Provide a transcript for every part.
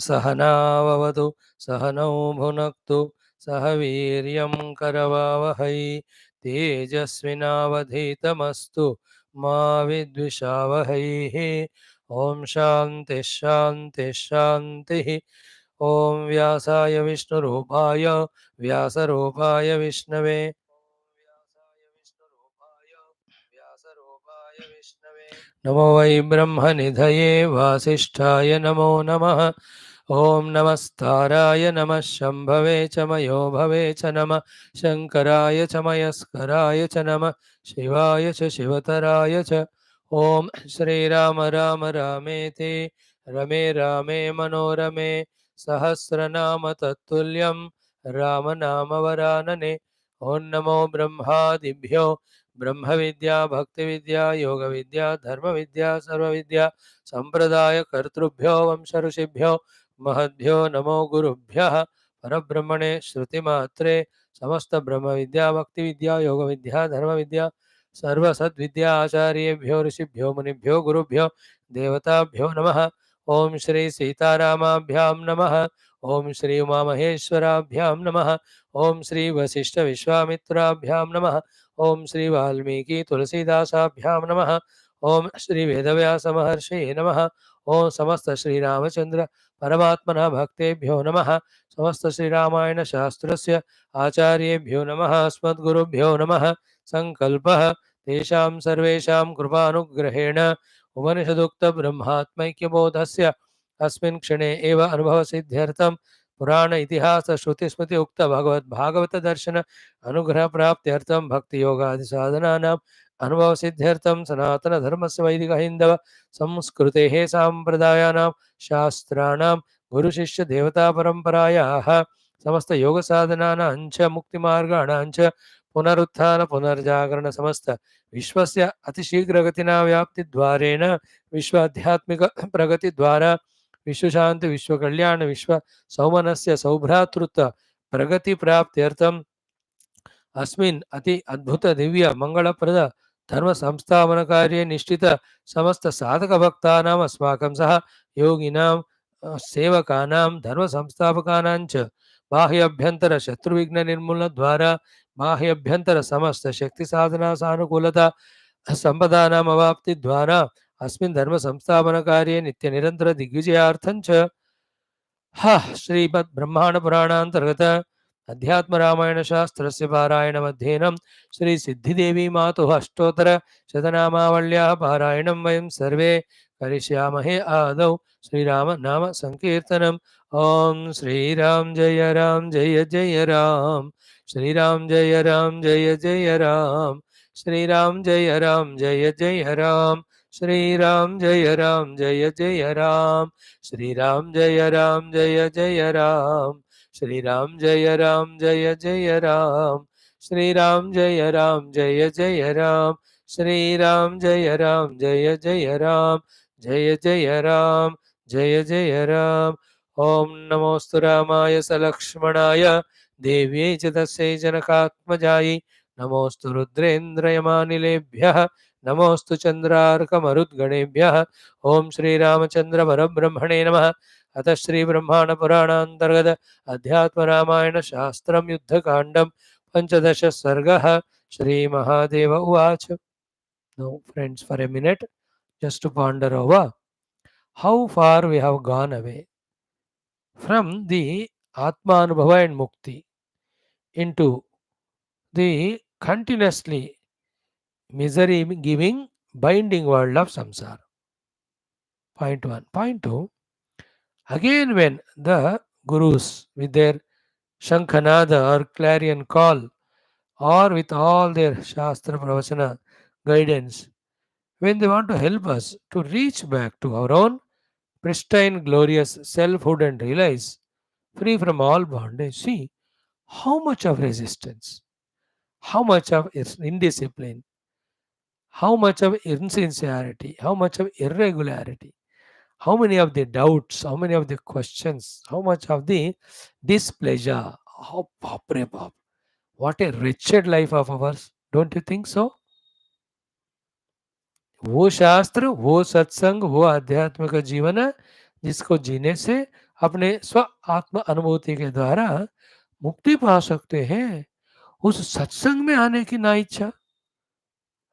सहनाववतु सहनौ भुनक्तु सह वीर्यं करवावहै तेजस्विनावधीतमस्तु मा विद्विषावहैः। ओम शांति शांति शांति। ओम व्यासाय विष्णुरूपाय व्यासरूपाय विष्णवे नमो वै ब्रह्मनिधये वासिष्ठाय नमो नमः। ओम नमस्ताराय नमः शंभवे च मयो भवे च नमः शंकराय च मयस्कराय च नमः शिवाय च शिवतराय च। ओम श्रीराम राम रामेति रमे रामे मनोरमे सहस्रनाम तत्तुल्यं रामनामवरानने। ओम नमो ब्रह्मादिभ्यो ब्रह्म विद्या भक्ति विद्या योग विद्या धर्म विद्या सर्व विद्या संप्रदाय कर्तृभ्यो वंश ऋषिभ्यो महद्भ्यो नमो गुरुभ्यः परब्रह्मणे श्रुतिमात्रे समस्त ब्रह्म विद्या भक्ति विद्या योग विद्या धर्म विद्या सर्व सद्विद्या आचार्येभ्यो ऋषिभ्यो मुनिभ्यो गुरुभ्यो देवताभ्यो नमः। ओम श्री सीतारामाभ्यां नमः। ओम श्री उमामहेश्वराभ्यां नमः। ओम श्री वशिष्ठ विश्वामित्राभ्यां नमः। ओम श्री वाल्मीकि तुलसीदासाभ्यां नमः। ओम श्री वेदव्यास महर्षिये नमः। ओम समस्त श्री रामचंद्र परमात्मनः भक्तेभ्यो नमः। समस्त श्री रामायण शास्त्रस्य आचार्येभ्यो नमः। अस्मद्गुरुभ्यो नमः। संकल्पः तेषां सर्वेषां कृपानुग्रहेण उपनिषदुक्त ब्रह्मात्मैक्यबोधस्य अस्मिन् क्षणे एव अनुभवसिद्ध्यर्थं पुराण इतिहास श्रुति स्मृति उक्त भगवत भागवत दर्शन अनुग्रह प्राप्त्यर्थं भक्ति योगादि साधनानां अनुभव सिद्ध्यर्थं सनातन धर्मस्य वैदिक हिंदव संस्कृतेः सांप्रदायानां शास्त्राणां गुरु शिष्य देवता परंपरायाः समस्त योग साधनानां च मुक्तिमार्गाणां च पुनरुत्थान पुनर्जागरण समस्त विश्वस्य अतिशीघ्रगतिना व्याप्तिद्वारेण विश्व आध्यात्मिक प्रगतिद्वारा विश्वशांति विश्वकल्याण विश्व सौमनस्य सौभ्रातृत्व प्रगति प्राप्त्यर्थं अस्मिन् अति अद्भुत दिव्य मंगलप्रद धर्म संस्थापन कार्य निष्ठित समस्त साधक भक्तानाम् अस्माकं सह योगिनां सेवकानां धर्म संस्थापकानां च बाह्यभ्यंतर शत्रुविघ्न निर्मूलन द्वारा बाह्यभ्यंतर समस्त शक्ति साधना सानुकूलता संपदानाम् अवाप्ति द्वारा अस्मिन् धर्म संस्थापन कार्ये नित्य निरंतर दिग्विजयार्थं च श्रीमद् ब्रह्मांड पुराणांतर्गत अध्यात्म रामायण शास्त्रस्य पारायण मध्येनं श्री सिद्धिदेवी मातुः अष्टोत्तर शतनामावल्याः पारायणं वयं सर्वे करिष्यामहे। आदौ श्रीराम नाम संकीर्तनम्। ओम श्रीराम जय जय राम श्रीराम जय जय राम श्रीराम जय जय राम श्रीराम जय जय राम श्रीराम जय जय राम श्रीराम जय जय राम श्रीराम जय जय राम श्रीराम जय जय राम जय जय राम। ओम नमोस्तु रामाय सलक्ष्मणाय देव्यै च तस्यै जनकात्मजायै नमोस्तु रुद्रेन्द्रयमानिलेभ्यः नमोस्तु चंद्रार्कमरुद्गणेभ्यः। ओम श्रीरामचंद्र परब्रह्मणे नमः। अतः श्री ब्रह्मांड पुराणांतर्गत अध्यात्म रामायण शास्त्रम युद्धकांडम पंचदश सर्गः। श्री महादेव उवाच। Now friends, for a minute just to ponder over how far we have gone away from the Atma Anubhava and Mukti into the continuously misery giving binding world of samsara. Point one. Point two, again when the gurus with their Shankhanada or clarion call or with all their Shastra Pravachana guidance, when they want to help us to reach back to our own pristine, glorious selfhood and realize free from all bondage, see how much of resistance, how much of indiscipline, how much of insincerity, how much of irregularity, how many of the doubts, how many of the questions, how much of the displeasure. Oh, Bap re Bap. What a wretched life of ours. Don't you think so? वो शास्त्र, वो सत्संग, वो आध्यात्मिक जीवन है जिसको जीने से अपने स्व आत्म अनुभूति के द्वारा मुक्ति पा सकते हैं। उस सत्संग में आने की ना इच्छा,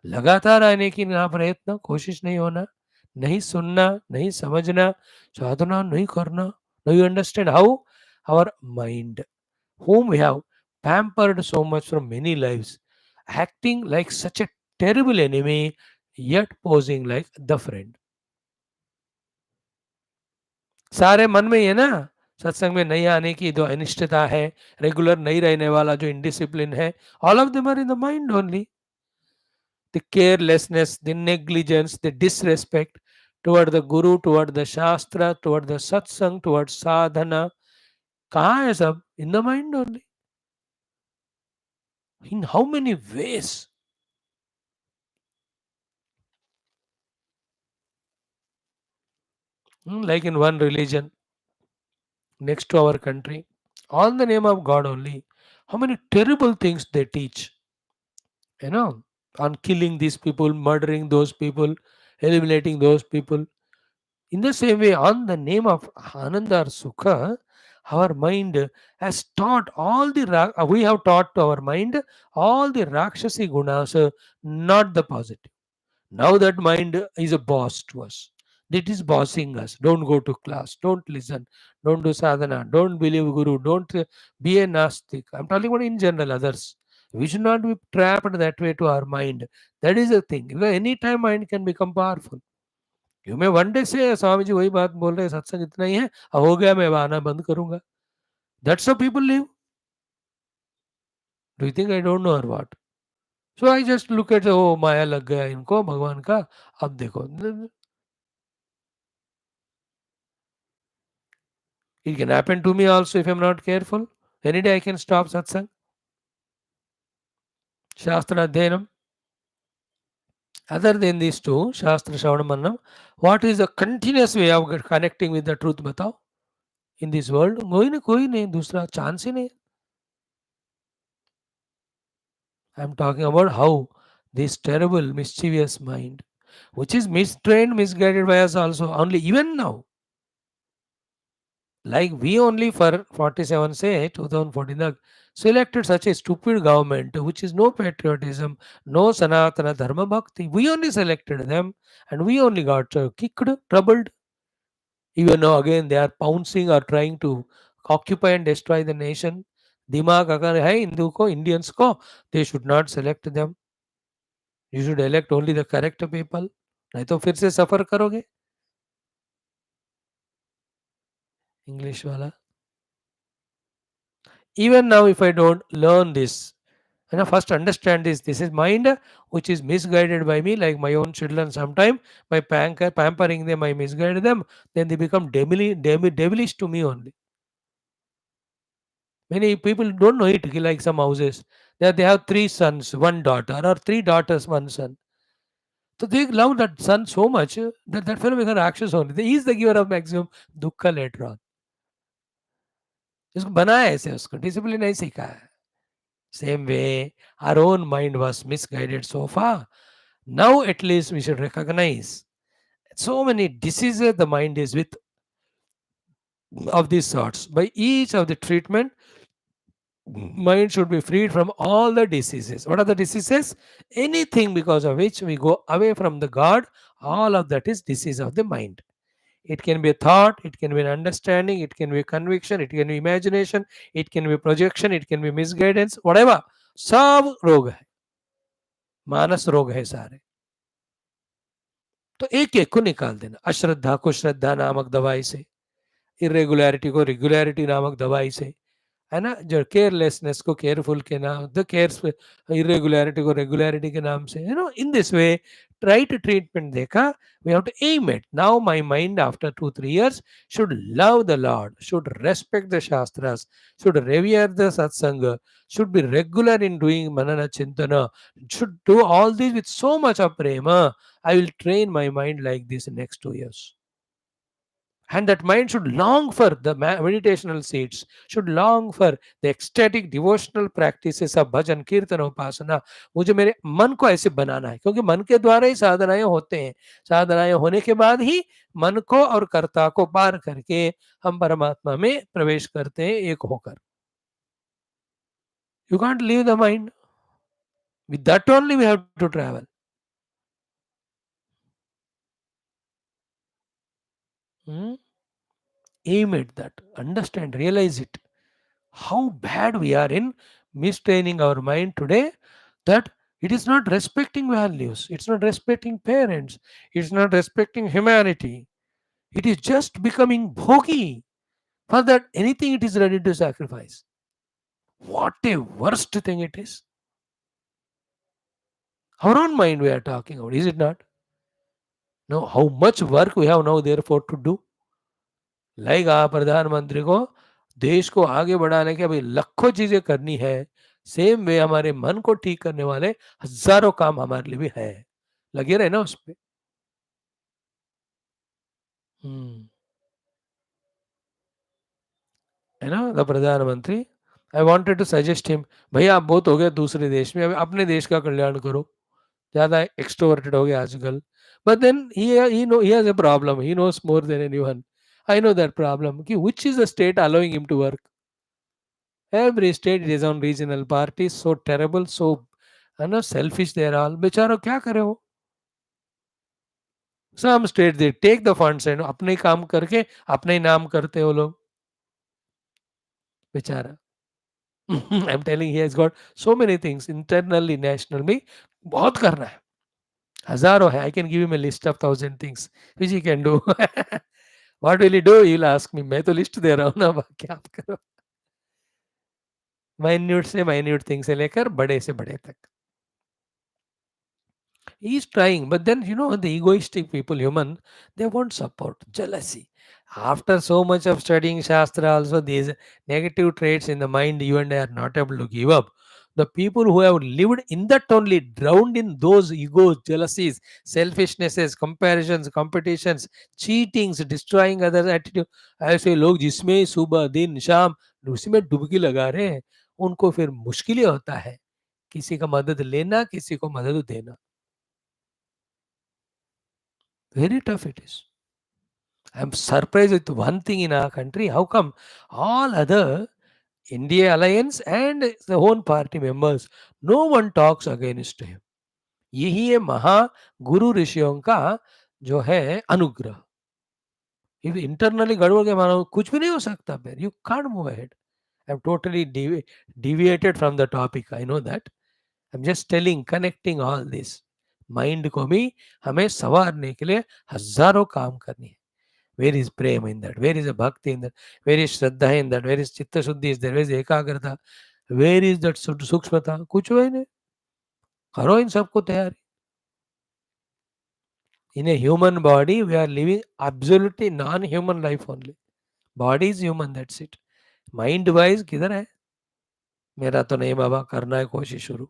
लगातार आने की ना प्रयत्न, कोशिश नहीं होना, नहीं सुनना, नहीं समझना, साधना नहीं करना, नहीं understand how our mind, whom we have pampered so much from many lives, acting like such a terrible enemy, yet posing like the friend. सारे मन में ही है ना, सत्संग में नहीं आने की जो अनिष्टता है, रेगुलर नहीं रहने वाला जो इनडिसिप्लिन है, all of them are in the mind only. The carelessness, the negligence, the disrespect toward the guru, toward the shastra, toward the satsang, toward sadhana, कहाँ है सब? In the mind only. In how many ways? Like in one religion next to our country, all the name of God only. How many terrible things they teach, you know, on killing these people, murdering those people, eliminating those people. In the same way, on the name of Ananda or Sukha, our mind has taught all the we have taught to our mind all the Rakshasi gunas, not the positive. Now that mind is a boss to us. It is bossing us. Don't go to class. Don't listen. Don't do sadhana. Don't believe Guru. Don't be a Nastik. I'm talking about in general others. We should not be trapped that way to our mind. That is the thing. Because anytime mind can become powerful. You मैं one day से स्वामी जी वही बात बोल रहे हैं, सत्संग इतना ही है, अब हो गया मैं अब आना बंद करूंगा. That's how people live. Do you think I don't know और what? So I just look at, ओ माया लग गया इनको भगवान का. अब देखो, it can happen to me also if I am not careful. Any day I can stop सत्संग, शास्त्र अध्ययनम. Other than these two, शास्त्र श्रवण मननम, what is the continuous way of connecting with the truth बताओ in this world? कोई नहीं दूसरा chance ही नहीं. I am talking about how this terrible, mischievous mind, which is mistrained, misguided by us also, only even now. Like we only for 47 say 2014 selected such a stupid government which is no patriotism, no Sanatana Dharma Bhakti. We only selected them and we only got kicked, troubled. Even now again they are pouncing or trying to occupy and destroy the nation. दिमाग अगर है हिंदू को, Indians को, they should not select them. You should elect only the correct people. नहीं तो फिर से सफर करोगे. इंग्लिश वाला. Even now, if I don't learn this, first understand this. This is mind which is misguided by me, like my own children. Sometime by pampering them, I misguide them. Then they become devilish to me only. Many people don't know it. Like some houses, they have 3 sons, 1 daughter, or 3 daughters, 1 son. So they love that son so much that that fellow becomes Rakshas only. He is the giver of maximum dukkha later on. इसको बनाया ऐसे, उसको discipline नहीं सीखा है. Same way, our own mind was misguided so far. Now at least we should recognize so many diseases the mind is with of these sorts. By each of the treatment, mind should be freed from all the diseases. What are the diseases? Anything because of which we go away from the God, all of that is disease of the mind. It can be a thought, it can be an understanding, it can be a conviction, it can be imagination, it can be projection, it can be misguidance, whatever. सब रोग है, मानस रोग है सारे. तो एक एक को निकाल देना. अश्रद्धा को श्रद्धा नामक दवाई से, इरेगुलरिटी को रेगुलरिटी नामक दवाई से, है ना, जो केयरलेसनेस को केयरफुल के नाम, द केयर्स इरेगुलरिटी को रेगुलरिटी के नाम से, इन this way try to treatment dekha. We have to aim it. Now my mind after 2-3 years should love the Lord, should respect the Shastras, should revere the Satsanga, should be regular in doing Manana Chintana, should do all this with so much of prema. I will train my mind like this in next 2 years. And that mind should long for the meditational seats, should long for the ecstatic devotional practices of bhajan kirtan upasana. मुझे मेरे मन को ऐसे बनाना है, क्योंकि मन के द्वारा ही साधनाएं होते हैं। साधनाएं होने के बाद ही मन को और कर्ता को पार करके हम परमात्मा में प्रवेश करते हैं एक होकर. You can't leave the mind. With that only we have to travel. Hmm? Aim at that. Understand, realize it. How bad we are in mistraining our mind today, that it is not respecting values, it's not respecting parents, it's not respecting humanity. It is just becoming bhogi. For that, anything it is ready to sacrifice. What a worst thing it is. Our own mind we are talking about, is it not? Now, how much work we have now, therefore, to do? Like प्रधानमंत्री को देश को आगे बढ़ाने के अभी लाखों चीजें करनी है, सेम वे हमारे मन को ठीक करने वाले हजारों काम हमारे लिए भी है. लगे रहे ना उस पे. है ना, द प्रधानमंत्री. I wanted to suggest him, भैया आप बहुत हो गए दूसरे देश में, अभी अपने देश का कल्याण करो. ज्यादा एक्सट्रोवर्टेड हो गए आजकल. But then he has a problem, he knows more than anyone. I know that problem कि which is the state allowing him to work. Every state is on regional parties, so terrible, so है ना selfish they are all. बेचारो क्या करे वो. Some states they take the funds and अपने ही काम करके अपने ही नाम करते वो लोग. बेचारा. I'm telling he has got so many things internally, national में बहुत करना है. हजारों है. I can give him a list of 1,000 things which he can do. What will he do? He'll ask me. मैं तो लिस्ट दे रहा हूँ ना, बाकी आप करो. माइन्यूट से माइन्यूट थिंग से लेकर बड़े से बड़े तक. He's trying, but then the egoistic people, human, they won't support. Jealousy. After so much of studying Shastra, also these negative traits in the mind, you and I are not able to give up. The people who have lived in that only, drowned in those egos, jealousies, selfishnesses, comparisons, competitions, cheatings, destroying others' attitude. ऐसे लोग जिसमें सुबह दिन शाम उसी में डुबकी लगा रहे हैं, उनको फिर मुश्किल ही होता है किसी का मदद लेना, किसी को मदद देना. Very tough it is. I'm surprised with one thing in our country. How come all other India Alliance and the own party members, no one talks against him? यही है महा गुरु ऋषियों का जो है अनुग्रह. If internally गड़बड़ के मानो कुछ भी नहीं हो सकता फिर. You can't move ahead. I'm totally deviated from the topic. I know that. I'm just telling, connecting all this. Mind को भी हमें संवारने के लिए हजारों काम करनी है. Where is prema in that? Where is a bhakti in that? Where is shraddha in that? Where is chitta shuddhi is there? Where is ekagrata? Where is that सूक्ष्मता? कुछ है नहीं. करो इन सबको तैयारी. In a human body, we are living absolutely non-human life only. Body is human, that's it. Mind wise किधर है? मेरा तो नहीं बाबा, करना है कोशिश शुरू.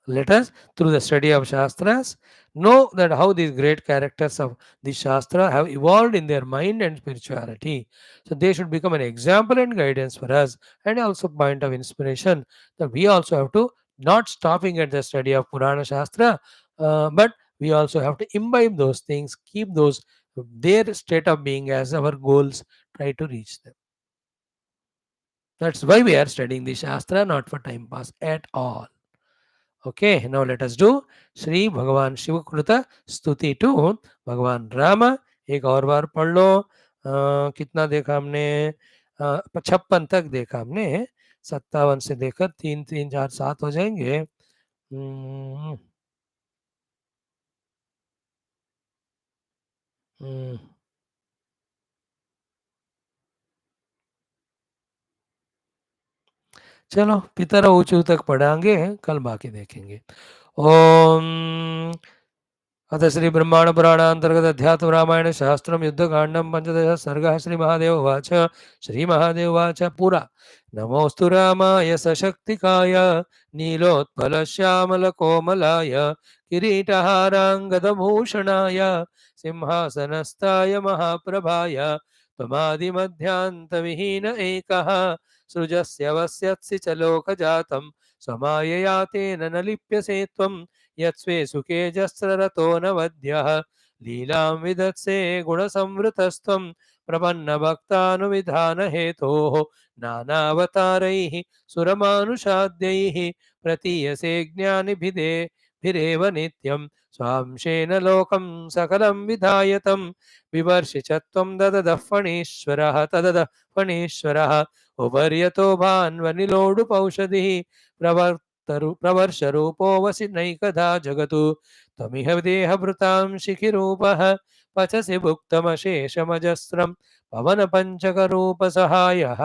Let us, through the study of Shastras, know that how these great characters of the Shastra have evolved in their mind and spirituality. So they should become an example and guidance for us, and also point of inspiration that we also have to not stopping at the study of Purana Shastra, but we also have to imbibe those things, keep those their state of being as our goals, try to reach them. That's why we are studying the Shastra, not for time pass at all. Okay, now let us do Shri भगवान शिव कृत स्तुति to भगवान राम. एक और बार पढ़ लो. कितना देखा हमने? 56 तक देखा हमने. 57 से देखकर 3 3 4 7 हो जाएंगे. हम्म, हम्म, चलो पितर ऊंचू तक पढ़ाएंगे, कल बाकी देखेंगे. ओम अथ श्री ब्रह्मांड पुराणांतर्गत अध्यात्म रामायण शास्त्रम युद्धकांडम पंचदश सर्ग श्री महादेव उवाच श्री महादेव उवाच पुरा नमोस्तु रामाय सशक्तिकाय नीलोत्पल श्यामल कोमलाय किरीटहाराङ्गदभूषणाय सिंहासनस्थाय महाप्रभाय त्वमादिमध्यान्तविहीन एकः सृजस्य वस्यत्सि च लोकजातं स्वमायया तेन न लिप्यसे त्वं यत्स्वे सुखे जस्ररतो न वध्यः लीलां विदत्से गुणसंवृतस्त्वं प्रपन्नभक्तानुविधानहेतोः नानावतारैः सुरमानुषाद्यैः प्रतीयसे ज्ञानिभिरेव नित्यं स्वांशेन लोकं सकलं विधायतं विवर्षि च त्वं ददतः फणीश्वरः तदतः फणीश्वरः उपर्यतो भान्वनिलोडुपौषधिः प्रवर्षरूपो वसि नैकधा जगतु त्वमिह देहभृतां शिखिरूपः पचसि भुक्तमशेषमजस्रं पवनपञ्चकरूपसहायः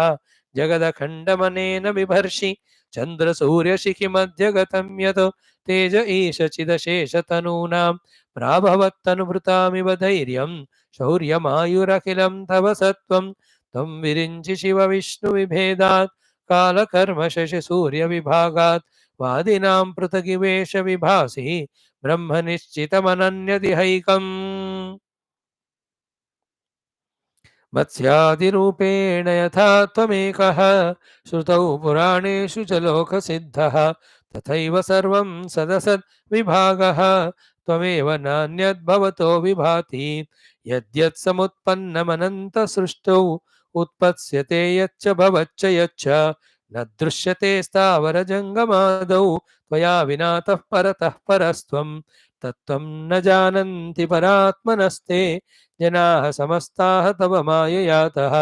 जगदखण्डमनेन बिभर्षि चन्द्रसूर्यशिखिमध्यगतं यत् तेज ईशचिदशेषतनूनां प्राभवत्तनुभृतामिव धैर्यं शौर्यमायुरखिलं तव सत्त्वं त्वं विरिञ्चि शिवविष्णुविभेदात् कालकर्मशशिसूर्यविभागात् वादिनां पृथगिवेश विभासि ब्रह्मनिश्चितमनन्यदिहैकम् मत्स्यादिरूपेण यथा त्वमेकः श्रुतौ पुराणेषु च लोकसिद्धः तथैव सर्वं सदसद्विभागः त्वमेव नान्यद्भवतो विभाति यद्यत् समुत्पन्नमनन्तसृष्टौ उत्पत्स्यते यच्च भवच्च यच्च न दृश्यते स्थावरजङ्गमादौ त्वया विनातः परतः परस्त्वं तत्त्वं न जानन्ति परात्मनस्ते जनाः समस्ताः तव माययातः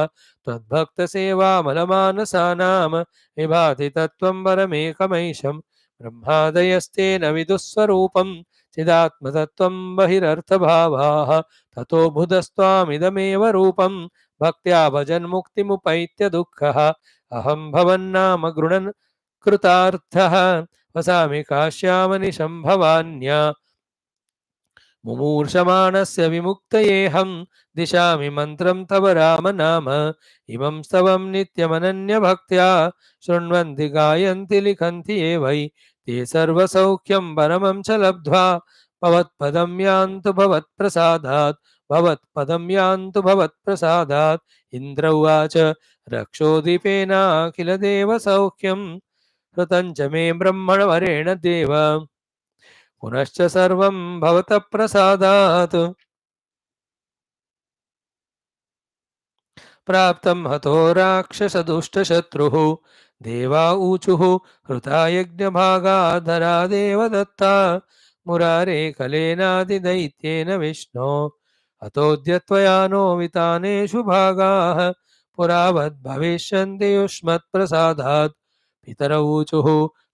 त्वद्भक्तसेवामलमानसानां विभाति तत्त्वं परमेकमैशं ब्रह्मादयस्तेन विदुःस्वरूपं चिदात्मतत्त्वं बहिरर्थभावाः ततो बुधस्त्वामिदमेव रूपं भक्त्या भजन्मुक्तिमुपैत्य दुःखः अहं भवन्नाम गृणन् कृतार्थः वसामि काश्यामनिशं भवान्या मुमूर्षमाणस्य विमुक्तयेऽहं दिशामि मन्त्रं तव राम नाम इमं स्तवं नित्यमनन्यभक्त्या शृण्वन्ति गायन्ति लिखन्ति ये वै ते सर्वसौख्यं परमं च लब्ध्वा भवत्पदं यान्तु भवत्प्रसादात् भवत्पदं यान्तु भवत्प्रसादात् इन्द्र उवाच रक्षोदीपेनाखिल देवसौख्यं कृतं च मे ब्रह्मणवरेण देव पुनश्च सर्वं भवतः प्रसादात् प्राप्तं हतो राक्षसदुष्टशत्रुः देवा ऊचुः हृता यज्ञभागाधरा देवदत्ता मुरारे कलेनादिदैत्येन विष्णो हतोऽद्य त्वया नो वितानेषु भागाः पुरावद्भविष्यन्ति युष्मत्प्रसादात् पितर ऊचुः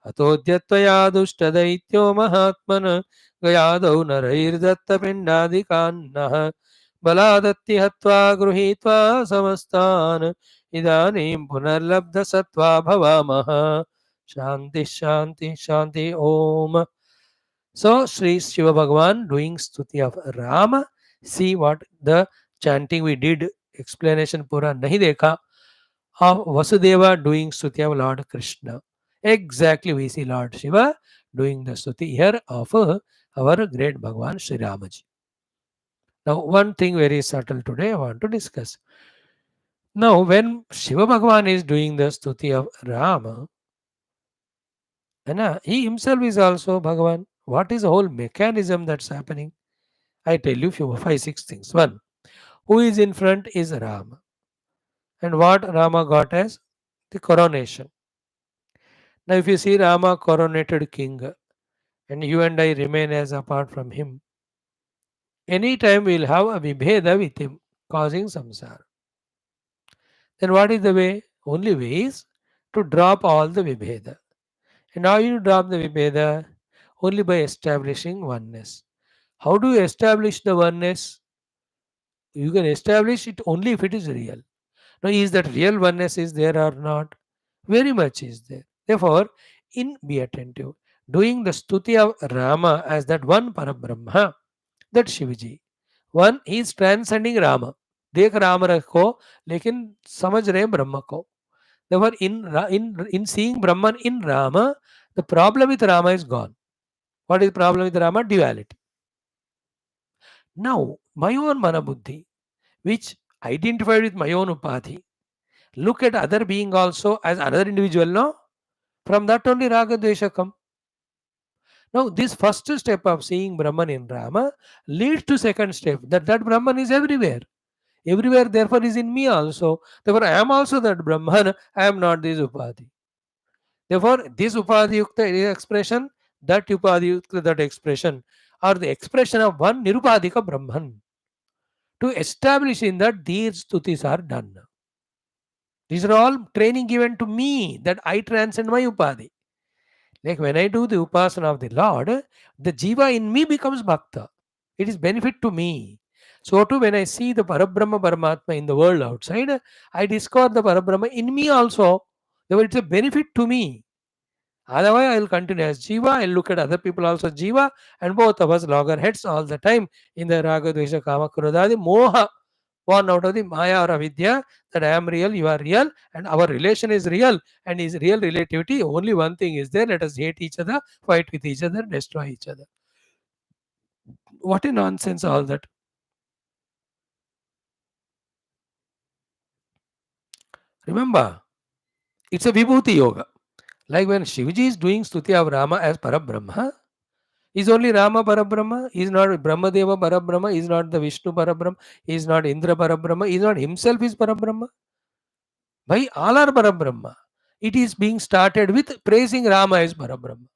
हतोऽद्य त्वया दुष्टदैत्यो महात्मन् गयादौ नरैर्दत्तपिण्डादिकान्नः बलादत्ति हत्वा गृहीत्वा समस्तान् इदानीं पुनर्लब्धसत्त्वा भवामः शांति शांति Shanti Om. So Sri Shiva Bhagavan doing stuti of Rama. See what the chanting we did, explanation pura nahi dekha, of Vasudeva doing stuti of Lord Krishna. Exactly we see Lord Shiva doing the stuti here of our great Bhagavan Sri Ramaji. Now one thing very subtle today I want to discuss. Now when Shiva Bhagavan is doing the stuti of Rama, he himself is also Bhagavan. What is the whole mechanism that's happening? I tell you few 5 6 things. One, who is in front is Rama. And what Rama got as? The coronation. Now if you see Rama coronated king and you and I remain as apart from him, anytime we'll have a vibheda with him, causing samsara. Then what is the way? Only way is to drop all the vibheda. And how you drop the vibheda? Only by establishing oneness. How do you establish the oneness? You can establish it only if it is real. Now, is that real oneness is there or not? Very much is there. Therefore, be attentive. Doing the stuti of Rama as that one Parabrahma, that Shivaji. One, he is transcending Rama. देख राम रखो लेकिन समझ रहे ब्रह्म को. Therefore, in seeing Brahman in Rama, the problem with Rama is gone. What is the problem with Rama? Duality. Now, my own Manabuddhi, which identified with my own Upadhi, look at other being also as another individual, no? From that only Raga Dvesha come. Now, this first step of seeing Brahman in Rama leads to second step, that Brahman is everywhere. Everywhere, therefore, is in me also. Therefore, I am also that Brahman. I am not this Upadhi. Therefore, this Upadhi Yukta expression, that Upadhi Yukta, that expression, are the expression of one Nirupadhika Brahman. To establish in that these stutis are done. These are all training given to me that I transcend my Upadhi. Like when I do the upasana of the Lord, the jiva in me becomes bhakta. It is benefit to me. So too, when I see the Parabrahma Paramatma in the world outside, I discover the Parabrahma in me also. Therefore, it's a benefit to me. Otherwise, I will continue as jiva. I will look at other people also jiva, and both of us loggerheads all the time in the raga, dvesha, kama, krodhadi, moha, born out of the maya or avidya, that I am real, you are real, and our relation is real, and is real relativity. Only one thing is there: let us hate each other, fight with each other, destroy each other. What a nonsense all that. Remember, it's a vibhuti yoga. Like when Shivaji is doing stuti of Rama as Parabrahma, is only Rama Parabrahma, is not Brahmadeva Parabrahma, is not the Vishnu Parabrahma, is not Indra Parabrahma, is not himself is Parabrahma. Why all are Parabrahma? It is being started with praising Rama as Parabrahma.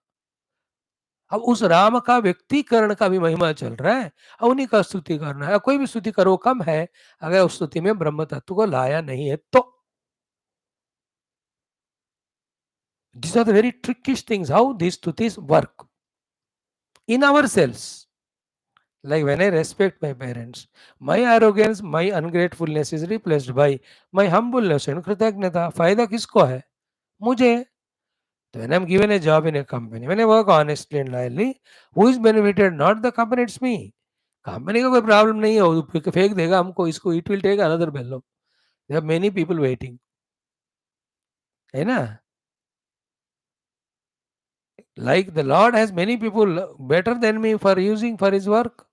अब उस राम का व्यक्तिकरण का भी महिमा चल रहा है, अब उन्हीं का स्तुति करना है. कोई भी स्तुति करो कम है अगर उस स्तुति में ब्रह्म तत्व को लाया नहीं है तो. These are the very trickish things how these stutis work in ourselves. Like when I respect my parents, my arrogance, my ungratefulness is replaced by my humbleness and कृतज्ञता. फायदा किसको है? मुझे. When I'm given a job in a company, when I work honestly and loyally, who is benefited? Not the company, it's me. Company का कोई problem नहीं है, वो फेंक देगा हमको इसको. It will take another below. There are many people waiting, है ना. Like the Lord has many people better than me for using for his work.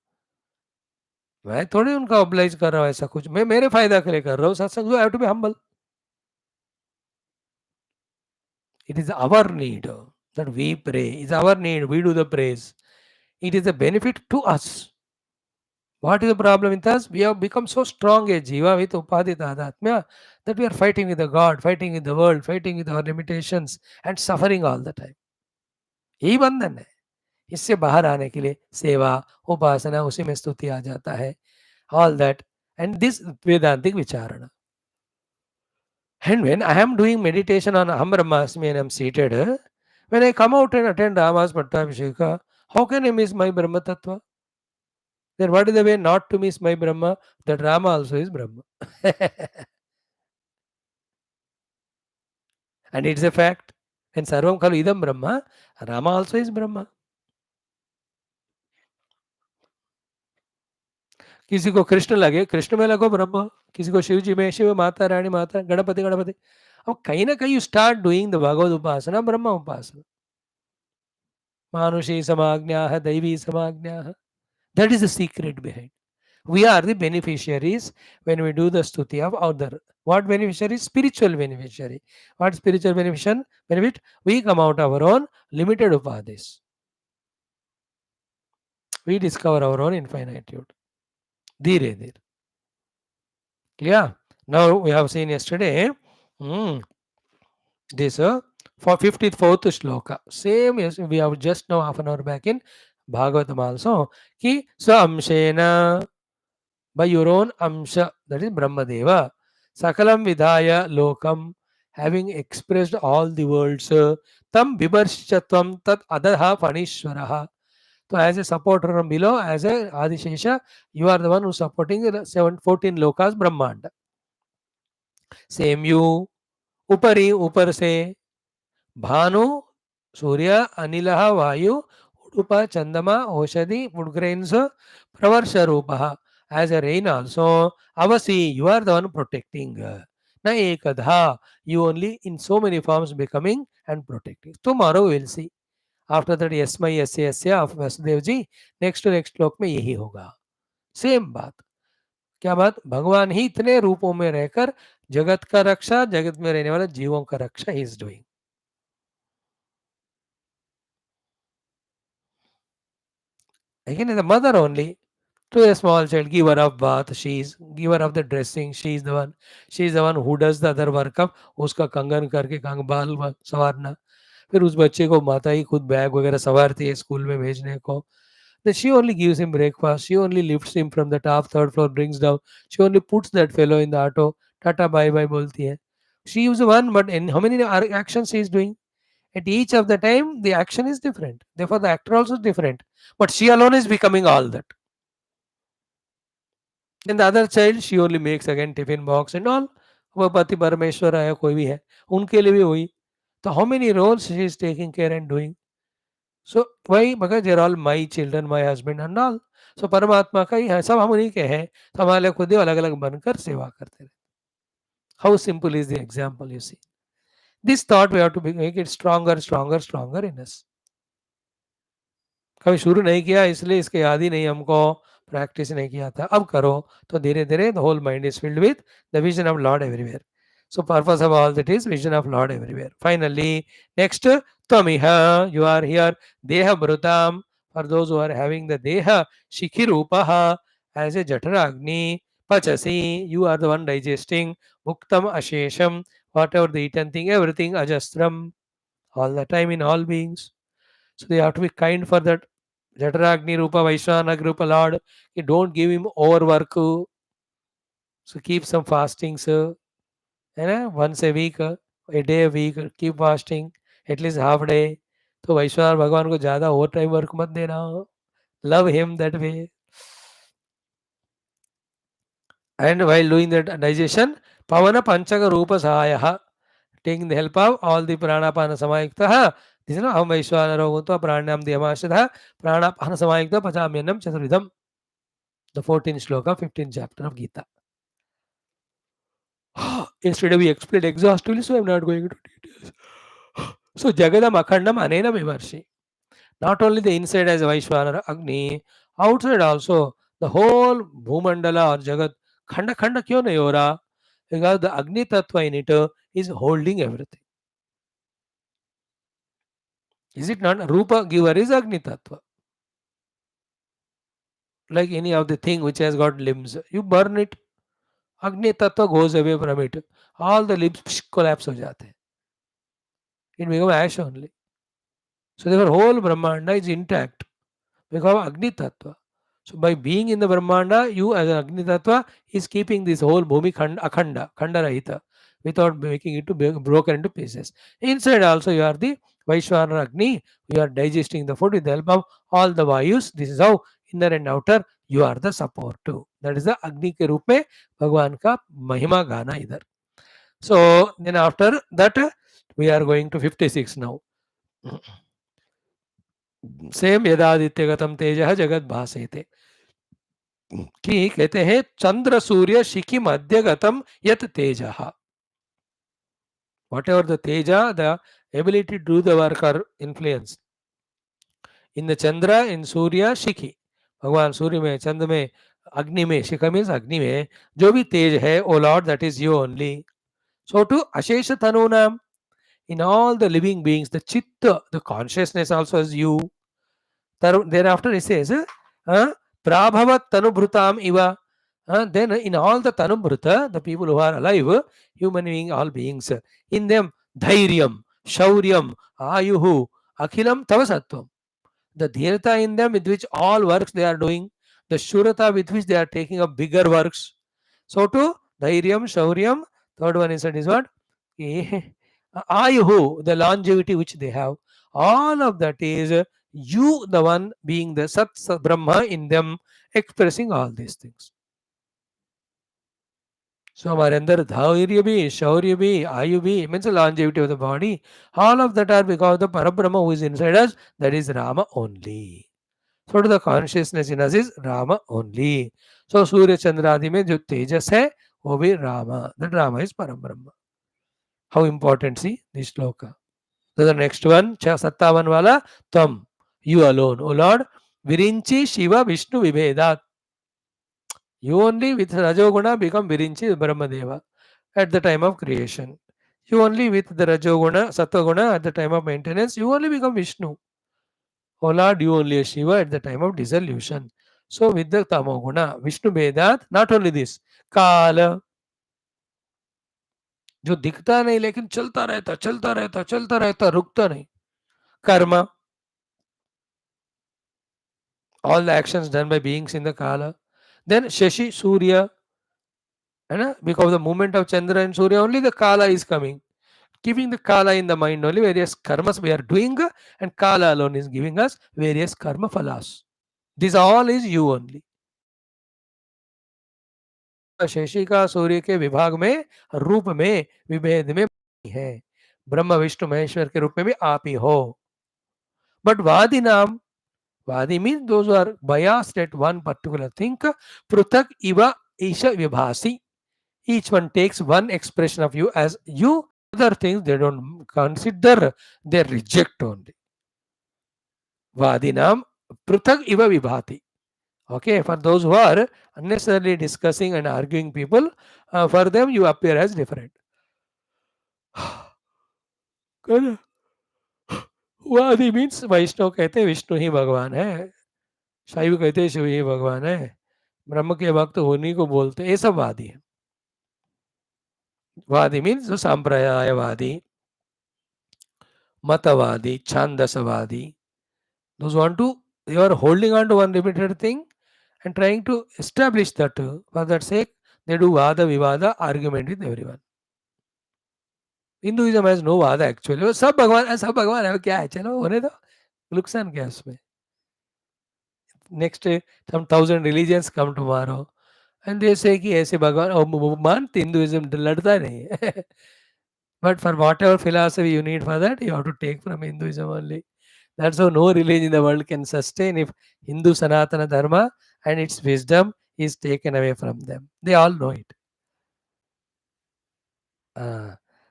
मैं थोड़ी उनका ऑब्लाइज कर रहा हूँ ऐसा कुछ. मैं मेरे फायदा के लिए कर रहा हूँ. Satsang I have to be humble. It is our need that we pray. It's our need. We do the praise. It is a benefit to us. What is the problem with us? We have become so strong a jiva with upadita adhyatma that we are fighting with the God, fighting with the world, fighting with our limitations and suffering all the time. यही बंधन है. इससे बाहर आने के लिए सेवा, उपासना, उसी में स्तुति आ जाता है. All that and this Vedantic vicharana. And when I am doing meditation on Aham Brahmasmi and I am seated, when I come out and attend Rama's Pattabhisheka, how can I miss my Brahma Tattva? Then what is the way not to miss my Brahma? That Rama also is Brahma. And it's a fact. And Sarvam Khalu Idam Brahma, Rama also is Brahma. किसी को कृष्ण लगे, कृष्ण में लगो ब्रह्म. किसी को शिव जी में शिव, माता रानी माता, गणपति गणपति. अब कहीं ना कहीं यू स्टार्ट डूइंग द भगवद उपासना, ब्रह्म उपासना. मानुषी समाज्ञा, दैवी समाज्ञा. That is the secret behind. We are the beneficiaries when we do the stuti of other. What beneficiary? Spiritual beneficiary. What spiritual benefit? We come out of our own limited upadhis. We discover our own infinitude. Dhire dhire. Yeah. Now we have seen yesterday this for 54th shloka. Same as we have just now half an hour back in Bhagavatam also. Ki Samshena, by your own amsha, that is Brahmadeva. Sakalam vidhaya lokam, having expressed all the worlds, tam bibarshchatvam tat adaha panishwaraha. So as a supporter from below, as a Adishesha, you are the one who is supporting the 14 lokas Brahmaanda. Same you, upari, upar se, Bhanu सूर्य अनिल वायु Rupa, Chandama, Oshadi, food grains, Pravarsha Rupaha. As a rain also, Avasi, you are the one protecting. Na ekadha, you only in so many forms becoming and protecting. Tomorrow we will see. After that, yes, my yes, yes, yeah, of Vasudev ji, next to next श्लोक में यही होगा. Same बात. क्या बात? भगवान ही इतने रूपों में रहकर जगत का रक्षा, जगत में रहने वाले जीवों का रक्षा ही is doing. Again, the mother only to a small child, giver of bath, she is giver of the dressing, she is the one who does the other work of उसका कंगन करके बाल संवारना. फिर उस बच्चे को माता ही खुद बैग वगैरह संवारती है स्कूल में भेजने को. Then she only gives him breakfast, she only lifts him from the top third floor, brings down, she only puts that fellow in the auto, tata bye bye बोलती है. She is the one, but in how many actions she is doing? At each of the time, the action is different. Therefore, the actor also is different. But she alone is becoming all that. Then the other child, she only makes again tiffin box and all. वो पति परमेश्वर है कोई भी है उनके लिए भी वही. So how many roles she is taking care and doing? So why? Because they are all my children, my husband and all. So परमात्मा का ही है, सब हम उन्हीं के हैं. तो हमारे खुद ही अलग अलग बनकर सेवा करते रहे. How simple is the example, you see. This thought we have to make it stronger, stronger, stronger in us. कभी शुरू नहीं किया इसलिए इसके याद ही नहीं हमको, प्रैक्टिस नहीं किया था. अब करो तो धीरे धीरे the whole mind is filled with the vision of Lord everywhere. So purpose of all that is vision of Lord everywhere. Finally, next, Tvamiha, you are here. Deha Brutam, for those who are having the Deha, Shikirupaha, as a Jataragni, Pachasi, you are the one digesting, Muktam Ashesham, whatever the eaten thing, everything Ajastram, all the time in all beings. So they have to be kind for that Jataragni Rupa, Vaishwana Rupa Lord. You don't give him overwork. So keep some fastings. है ना, once a week, a day a week, keep fasting, at least half day. तो वैश्वानर भगवान को ज़्यादा over time work मत देना. Love him that way. And while doing that digestion, Pavana Panchaka Rupa Sahayaha, taking the help of all the Pranapana Samayuktaha. This is how Vaishwanara Gunta Pranam Dhyamashadha Pranapana Samayukta Pachamyanam Chaturvidham. The 14th shloka, 15th chapter of Gita. Yesterday we explained exhaustively, so I am not going into details. So Jagadam Akhandam Anena Vimarshi. Not only the inside as Vaishwanara Agni, outside also the whole Bhumandala or Jagat. Khanda Khanda kyun nahi ho raha? Because the Agni Tattva in it is holding everything. Is it not? Rupa giver is Agni Tattva. Like any of the thing which has got limbs, you burn it, Agni Tattva goes away from it. All the limbs collapse ho jate hain. It becomes ash only. So therefore whole Brahmaanda is intact because of Agni Tattva. So by being in the Brahmanda, you as an Agni Tattva is keeping this whole Bhumi Akhanda, Khanda Rahita, without making it to be broken into pieces. Inside also you are the Vaishwana Agni, you are digesting the food with the help of all the Vayus. This is how inner and outer you are the support too. That is the Agni ke roop mein Bhagwan ka Mahima Gana idhar. So then after that we are going to 56 now. Same यदादित्यगतम तेजः जगत भासेते. कि कहते हैं चंद्र सूर्य शिखी मध्यगतम यत तेजः. Whatever the teja, the ability to do the work or influence. In the Chandra, in Surya, Shikhi. भगवान सूर्य में, चंद्र में, अग्नि में, शिखा मीन्स अग्नि में जो भी तेज है, O Lord, that is you only. So to अशेष तनूनाम, in all the living beings, the chitta, the consciousness also is you. Thereafter he says, Prabhavat Tanubhrutam Iva. Then in all the Tanubhruta, the people who are alive, human being, all beings, in them Dhairyam, Shauryam, Ayuhu, Akhilam Tavasattvam. The Dhyarta in them with which all works they are doing, the Shurata with which they are taking up bigger works. So to Dhairyam, Shauryam, third one is what? Ayuhu, the longevity which they have. All of that is you, the one being the Sat Brahma in them, expressing all these things. So हमारे अंदर धैर्य भी, शौर्य भी, आयु भी, means the longevity of the body, all of that are because of the Parabrahma who is inside us, that is Rama only. So the consciousness in us is Rama only. So Surya Chandra आदि में जो तेजस है वो भी Rama. That Rama is Parabrahma. How important, see this shloka. So the next one, 57 वाला, Tam, you alone, O Lord, Virinchi Shiva Vishnu Vibhedat. You only with Rajoguna become Virinchi Brahmadeva at the time of creation. You only with the Rajoguna, Satoguna at the time of maintenance, you only become Vishnu. O Lord, you only are Shiva at the time of dissolution. So with the Tamoguna, Vishnu Vedat, not only this, Kala, जो दिखता नहीं लेकिन चलता रहता चलता रहता चलता रहता रुकता नहीं, Karma, all the actions done by beings in the Kala. Then Shashi, Surya, because of the movement of Chandra and Surya, only the Kala is coming. Keeping the Kala in the mind, only various karmas we are doing, and Kala alone is giving us various karma phalas. This all is you only. शेषी का सूर्य के विभाग में, रूप में, विभेद में है, ब्रह्म विष्णु महेश्वर के रूप में भी आप ही हो. बट वादी नाम, vadi means those are biased at one particular thing, पृथक इव ईश विभासी. Each one takes one expression of you as you, other things they don't consider, they reject only. Vadinam pruthak iva vibhati. Okay, for those who are unnecessarily discussing and arguing people, for them you appear as different. वादी means वैष्णव कहते हैं विष्णु ही भगवान है, शैव कहते हैं शिव ही भगवान है, ब्रह्म के भक्त उन्हीं को बोलते हैं, ये सब वादी है. वादी मीन्स जो सांप्रदायवादी, मतवादी, छांदसवादी, those want to, they are holding on to one repeated thing and trying to establish that. For that sake they do vada vivada, argument with everyone. Hinduism has no vada actually. वो सब भगवान है, क्या है, चलो होने दो, नुकसान क्या है उसमें. Next some 1,000 religions come tomorrow and they say कि ऐसे भगवान मानते, Hinduism लड़ता नहीं है. But for whatever philosophy you need for that, you have to take from Hinduism only. That's how no religion in the world can sustain if Hindu Sanatana Dharma and its wisdom is taken away from them. They all know it.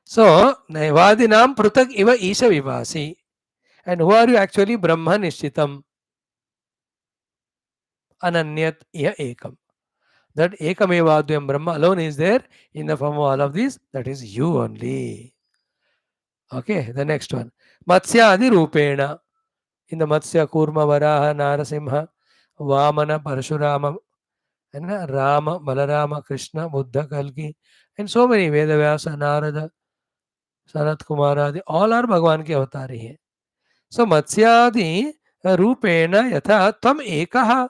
So, Vadinam Prutak Iva Isha Vivasi. And who are you actually? Brahma Nishchitam. Ananyat Iha Ekam. That Ekamevadhyam Brahma alone is there in the form of all of these. That is you only. Okay, the next one. Matsya Adi Rupena. In the Matsya, Kurma, Varaha, Narasimha, Vamana, Parashurama, and Rama, Balarama, Krishna, Buddha, Kalki, and so many, Veda, Vyasa, Narada, Sanat Kumaradi, all are Bhagwan ke avatari hai. So Matsyadi Rupena Yatha Tam Ekaha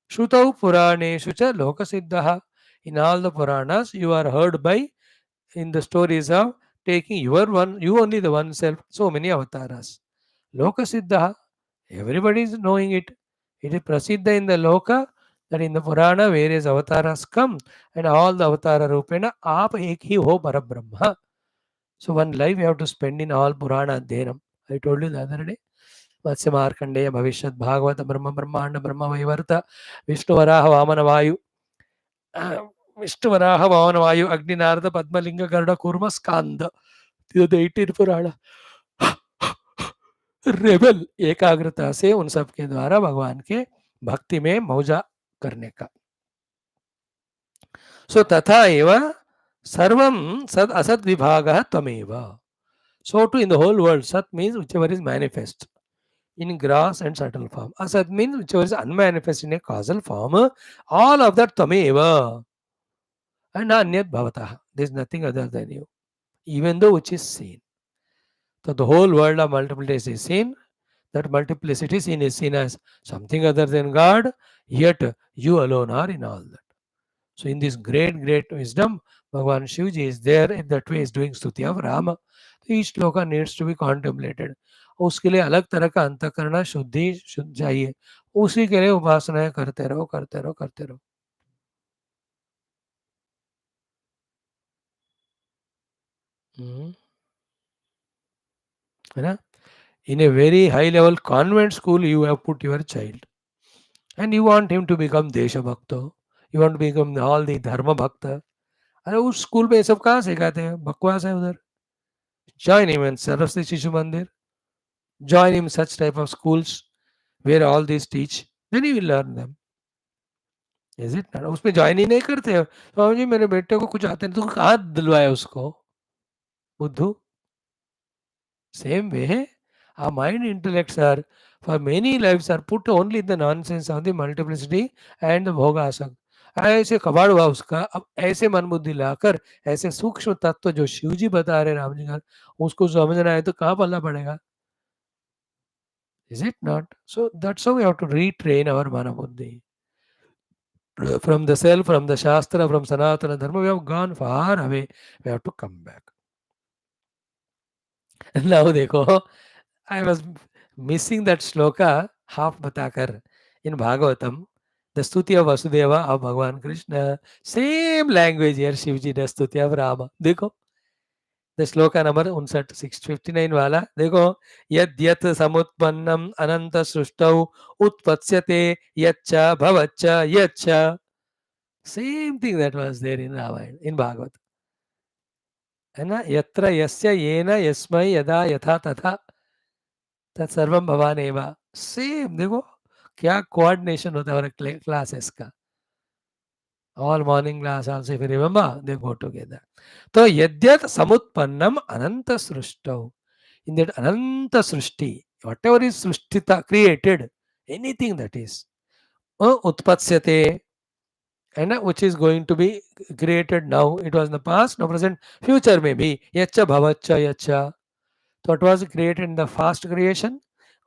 Shrutau Puraneshu cha Lokasiddhaha. In all the Puranas, you are heard by, in the stories of taking your one, you only the one self, so many avataras. Lokasiddha, everybody is knowing it. It is prasiddha in the loka, that in the Purana various avatars come and all the avatara rupena aap ek hi ho parabrahma. So one life you have to spend in all Purana Adhyanam. I told you the other day. Matsya Markandeya Bhavishyat Bhagavata Brahma Brahmaanda Brahma Vaivarta Vishnu Varaha Vamana Vayu Vishnu Varaha Vamana Vayu Agni Narada Padmalinga Garda Kurma Skanda. These are the 18 Purana. Rebel एकाग्रता से उन सब के द्वारा भगवान के भक्ति में मौजा करने का. सो तथा एव सर्वम सद असद विभाग तमेव. So too in the whole world, sat means whichever is manifest in gross and subtle form. Asat means whichever is unmanifest in a causal form. All of that tameva. And anyat bhavataha. There is nothing other than you. Even though which is seen. So the whole world of multiplicity is seen. That multiplicity seen is seen as something other than God. Yet you alone are in all that. So in this great wisdom, Bhagavan Shivji is there in that way is doing Stuti of Rama. Each shloka needs to be contemplated. उसके लिए अलग तरह का अंतःकरण शुद्धि चाहिए. उसी के लिए उपासनाएं करते रहो. Hmm. है ना? In a very high level convent school, you have put your child, and you want him to become Desha Bhakta. You want to become all the Dharma Bhakta. अरे उस स्कूल में ये सब कहाँ सिखाते हैं? बकवास है उधर. Join him in Saraswati Shishu Mandir. Join him in such type of schools where all these teach. Then he will learn them. Is it not? उसमें ज्वाइन ही नहीं करते. स्वामी जी मेरे बेटे को कुछ आते नहीं, तो कहाँ दिलवाया उसको? बुद्धू. Same way, our mind intellects are for many lives are put only in the nonsense of the multiplicity and the भोगासक्त. ऐसे कबाड़ हुआ उसका. अब ऐसे मन बुद्धि लाकर ऐसे सूक्ष्म तत्व जो शिव जी बता रहे राम जी का, उसको समझना है तो कहाँ पल्ला पड़ेगा? Is it not? So that's how we have to retrain our mana buddhi. From the self, from the Shastra, from Sanatana Dharma, we have gone far away. We have to come back. Now देखो, I was missing that shloka half batakar in Bhagavatam. The stuti of Vasudeva of Bhagavan Krishna. Same language here, Shivji does stuti of Rama. देखो, the shloka number 59, 659 वाला. देखो, यद्यत् समुत्पन्नम अनंत सृष्टौ उत्पत्स्यते यच्च भवच्च यच्च. Same thing that was there in Ramayana, in Bhagavad. है ना? यत्र यस्य येन यस्मै यदा यथा तथा तत्सर्वम भवानेव. सेम. देखो क्या कोऑर्डिनेशन होता है हमारे क्लासेस का. All morning class also if you remember they go together. तो यद्यत समुत्पन्नम अनंत सृष्टौ. इन दैट अनंत सृष्टि, whatever is सृष्टिता created, anything that is उत्पत्स्यते, and which is going to be created now. It was in the past, now present, future may be. Yacha bhavacha yacha. So what was created in the past creation,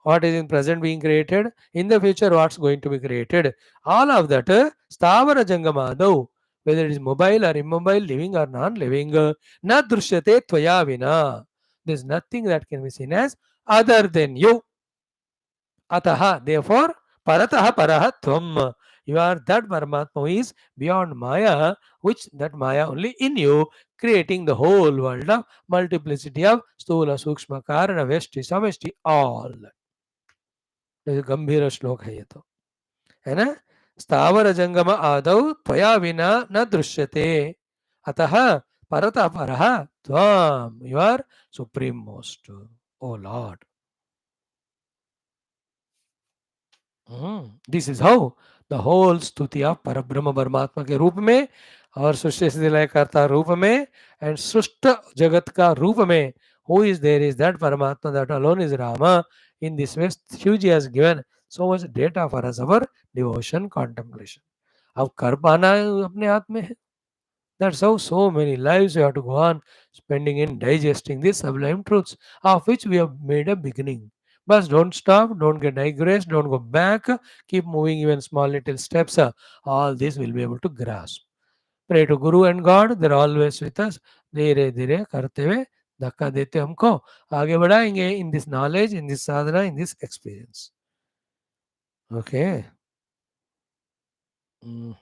what is in present being created, in the future what's going to be created. All of that sthavara jangamadau, whether it is mobile or immobile, living or non-living, na drishyate tvaya vina. There is nothing that can be seen as other than you. Ataha, therefore, parataha paraha tvam. You are that Paramatma who is beyond Maya, which that Maya only in you, creating the whole world of multiplicity of Stula, Sukshma, Karana, Veshti, Sameshti, all. ये गंभीर श्लोक है ये तो, है ना? स्थावर जंगम आदौ त्वया विना न दृश्यते अतः परतः परः त्वं. You are supreme most, O Lord. This is how the whole stuti of Parabrahma Paramatma के रूप में और सृष्टि स्थिति लय कर्ता रूप में एंड सृष्ट जगत का रूप में. Who is there is that परमात्मा, that alone is Rama. In this way Shivji has given so much data for us our devotion contemplation. अब कर पाना अपने हाथ में है. That's how so many lives we have to go on spending in digesting these sublime truths, of which we have made a beginning. But don't stop, don't get digressed, don't go back, keep moving even small little steps. All this will be able to grasp. Pray to Guru and God, they're always with us. धीरे धीरे करते हुए धक्का देते हमको आगे बढ़ाएंगे in this knowledge, in this sadhana, in this experience. Okay. Mm.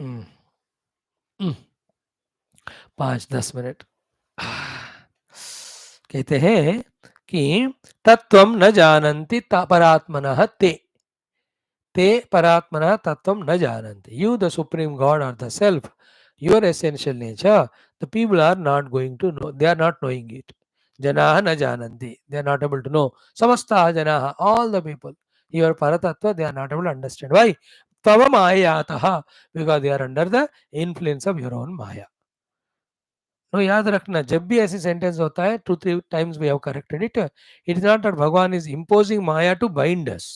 Mm. Mm. 5-10 minute. कहते हैं कि तत्वम न जानन्ति परात्मनः ते. ते परात्मनः तत्वम न जानन्ति. You, the supreme God or the self, your essential nature, the people are not going to know. They are not knowing it. Janaha na jananti. They are not able to know. Samastaha janaha. All the people. Your paratattva, they are not able to understand. Why? Tava mayataha. Because they are under the influence of your own maya. No याद रखना, जब भी ऐसी sentence होता है 2-3 times we have corrected it. It is not that भगवान is imposing माया to bind us.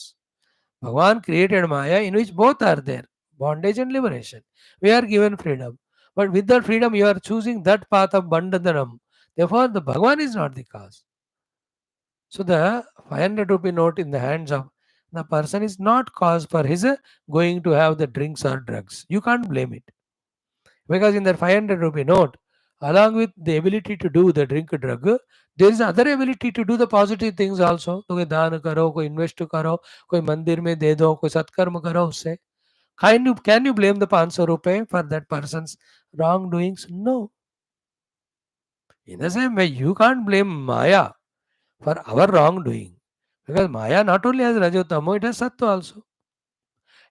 भगवान created maya in which both are there, bondage and liberation. We are given freedom, but with that freedom you are choosing that path of bandhanam. Therefore the Bhagwan is not the cause. So the 500 rupee note in the hands of the person is not cause for his going to have the drinks or drugs. You can't blame it. Because in that 500 rupee note, along with the ability to do the drink drug, There is other ability to do the positive things also. तो कोई दान करो, कोई invest करो, कोई मंदिर में दे दो, कोई सत्कर्म करो उससे. Can you blame the 500 rupees for that person's wrongdoings? No. In the same way, you can't blame Maya for our wrongdoing. Because Maya not only has Rajotamo, it has Sattva also.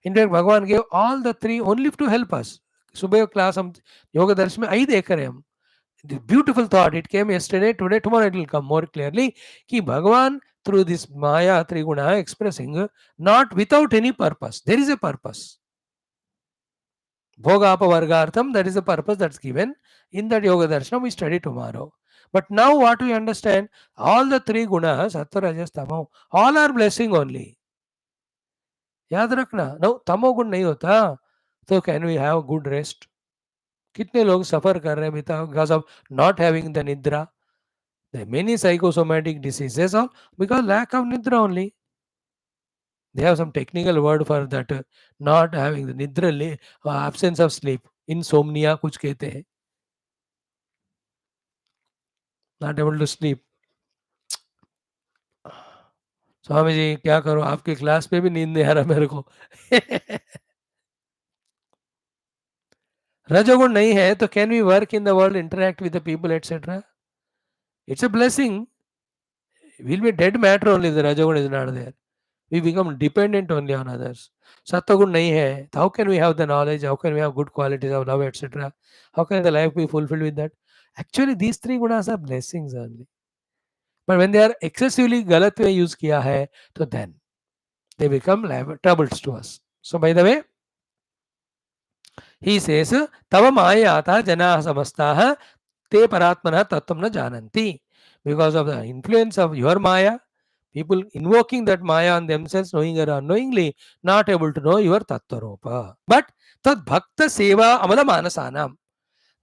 In fact, Bhagavan gave all the three only to help us. सुबह class हम योग दर्शन में आई देख रहे हैं हम. The beautiful thought, it came yesterday, today, tomorrow it will come more clearly, कि भगवान through this Maya Triguna expressing not without any purpose. There is a purpose. Bhogapavargartham, that is the purpose that's given in that Yoga Darshanam we study tomorrow. But now what we understand, all the three gunas, Sattva, Rajas, Tamo, all are blessing only. याद रखना, no तमोगुण नहीं होता तो can we have good rest. कितने लोग suffer कर रहे हैं because of not having the निद्रा. The many psychosomatic diseases all because lack of निद्रा only. They have some technical word for that, not having the nidra, absence of sleep, insomnia कुछ कहते हैं. Not able to sleep. Swami ji क्या करो, आपके class पे भी नींद नहीं आ रहा मेरे को. रजोगुण नहीं है तो can we work in the world, interact with the people etcetera? It's a blessing. We'll be dead matter only if the rajagun is not there. We become dependent only on others. Sattvagun nahi hai. How can we have the knowledge? How can we have good qualities of love, etc.? How can the life be fulfilled with that? Actually, these three gunas are blessings only. But when they are excessively galat way use kiya hai, so then they become troubles to us. So by the way, he says, Tava mayata jana samastaha te paratmana tattvam na jananti. Because of the influence of your maya, people invoking that maya on themselves, knowing or unknowingly, not able to know your tattvaropa. But tad bhakta seva amala manasanam.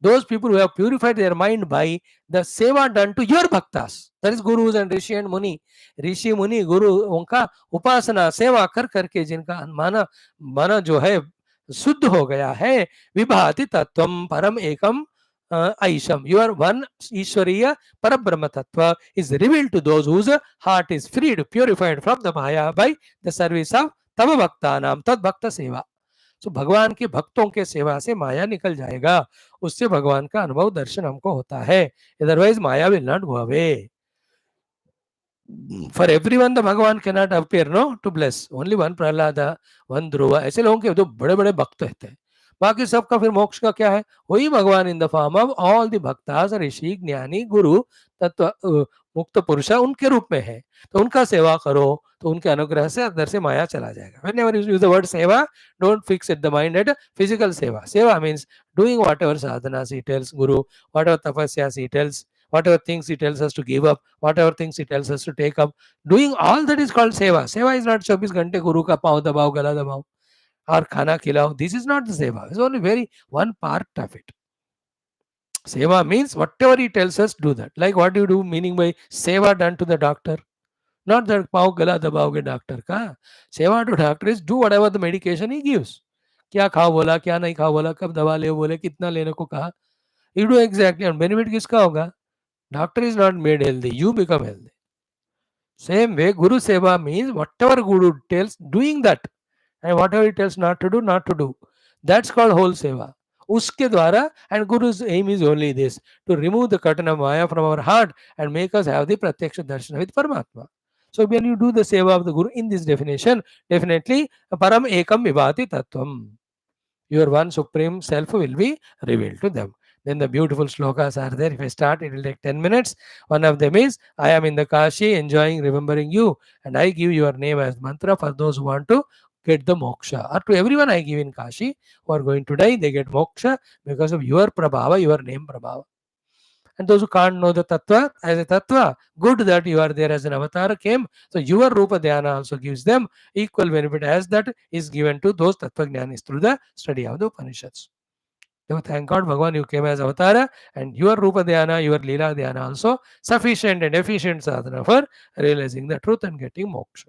Those people who have purified their mind by the seva done to your bhaktas, that is gurus and rishi and muni. Rishi muni guru उनका उपासना सेवा कर करके जिनका मन जो है शुद्ध हो गया है, विभाति तत्वम परम एकम Aisham, your one Ishwariya Parabrahma Tattva is revealed to those whose heart is freed, purified from the Maya by the service of Tava Bhaktanam, Tad Bhakta Seva. So भगवान के भक्तों के सेवा से माया निकल जाएगा, उससे भगवान का अनुभव दर्शन हमको होता है. Otherwise Maya will not go away. For everyone the Bhagavan cannot appear, no, to bless. Only one Prahlada, one Dhruva. ऐसे लोगों के जो बड़े बड़े भक्त रहते हैं, बाकी सबका फिर मोक्ष का क्या है? वही भगवान in the form of all the भक्तास, ऋषि, ज्ञानी, गुरु, तत्व मुक्त पुरुष उनके रूप में है. तो उनका सेवा करो तो उनके अनुग्रह से अंदर से माया चला जाएगा. Whenever you use the word seva, don't fix it the mind at physical seva. Seva means doing whatever sadhanas he tells Guru, whatever tapasyas he tells, whatever things he tells us to give up, whatever things he tells us to take up. Doing all that is called seva. Seva is not 24 घंटे गुरु का पाँव दबाओ, गला दबाओ और खाना खिलाओ. This is not the seva. It's only very one part of it. Seva means whatever he tells us, do that. Like what do you do, meaning by seva done to the doctor? Not that पाँव गला दबाओगे doctor का. सेवा to doctor is do whatever the medication he gives. क्या खाओ बोला, क्या नहीं खाओ बोला, कब दवा ले बोले, कितना लेने को कहा. You do exactly. And benefit किसका होगा? Doctor is not made healthy. You become healthy. Same way, Guru Seva means whatever Guru tells, doing that. And whatever he tells not to do, not to do. That's called whole seva. Uske dwara, and Guru's aim is only this, to remove the curtain of Maya from our heart and make us have the Pratyaksha Darshana with Paramatma. So when you do the seva of the Guru in this definition, definitely Param Ekam Vibhati Tattvam. Your one supreme self will be revealed to them. Then the beautiful slokas are there. If I start, it will take 10 minutes. One of them is, I am in the Kashi enjoying remembering you, and I give your name as mantra for those who want to get the moksha. Or to everyone I give in Kashi who are going to die, they get moksha because of your prabhava, your name prabhava. And those who can't know the tattva as a tattva, good that you are there as an avatar came. So your rupa dhyana also gives them equal benefit as that is given to those tattva jnanis through the study of the Upanishads. So thank God, Bhagavan, you came as avatara, and your rupa dhyana, your lila dhyana also sufficient and efficient sadhana for realizing the truth and getting moksha.